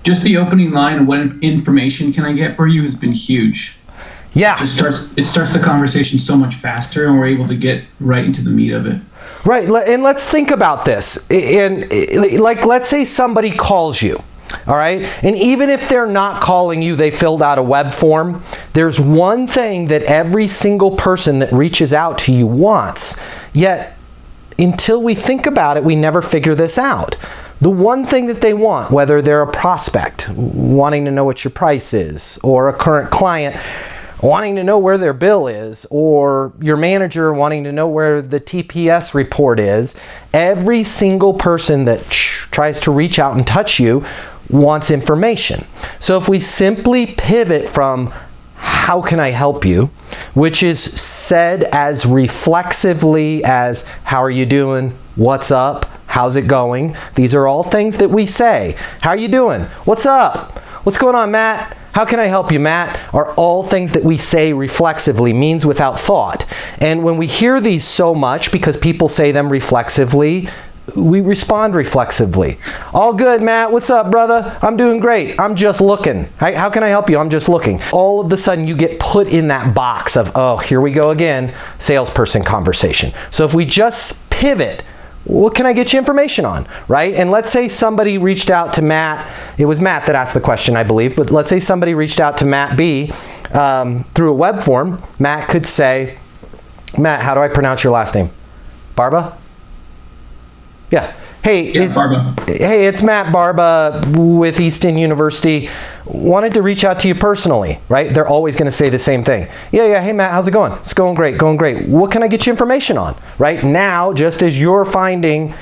just the opening line of what information can I get for you has been huge. Yeah. It starts the conversation so much faster, and we're able to get right into the meat of it. Right, and let's think about this. And like, let's say somebody calls you, all right? And even if they're not calling you, they filled out a web form. There's one thing that every single person that reaches out to you wants, yet until we think about it, we never figure this out. The one thing that they want, whether they're a prospect wanting to know what your price is, or a current client wanting to know where their bill is, or your manager wanting to know where the TPS report is, every single person that tries to reach out and touch you wants information. So if we simply pivot from how can I help you, which is said as reflexively as how are you doing, what's up, how's it going? These are all things that we say. How are you doing? What's up? What's going on, Matt? How can I help you, Matt? Are all things that we say reflexively, means without thought. And when we hear these so much, because people say them reflexively, we respond reflexively. All good, Matt. What's up, brother? I'm doing great. I'm just looking. How can I help you? I'm just looking. All of a sudden, you get put in that box of, oh, here we go again, salesperson conversation. So if we just pivot, what can I get you information on, right? And let's say somebody reached out to Matt. It was Matt that asked the question, I believe. But let's say somebody reached out to Matt B through a web form. Matt could say, Matt, how do I pronounce your last name? Barba? Yeah. Hey, Barba. Hey, it's Matt Barba with Easton University. Wanted to reach out to you personally, right? They're always going to say the same thing. Yeah. Hey, Matt, how's it going? It's going great, going great. What can I get you information on? Right now, just as you're finding,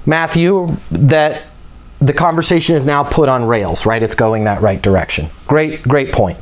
Matthew, that the conversation is now put on rails, right? It's going that right direction. Great point.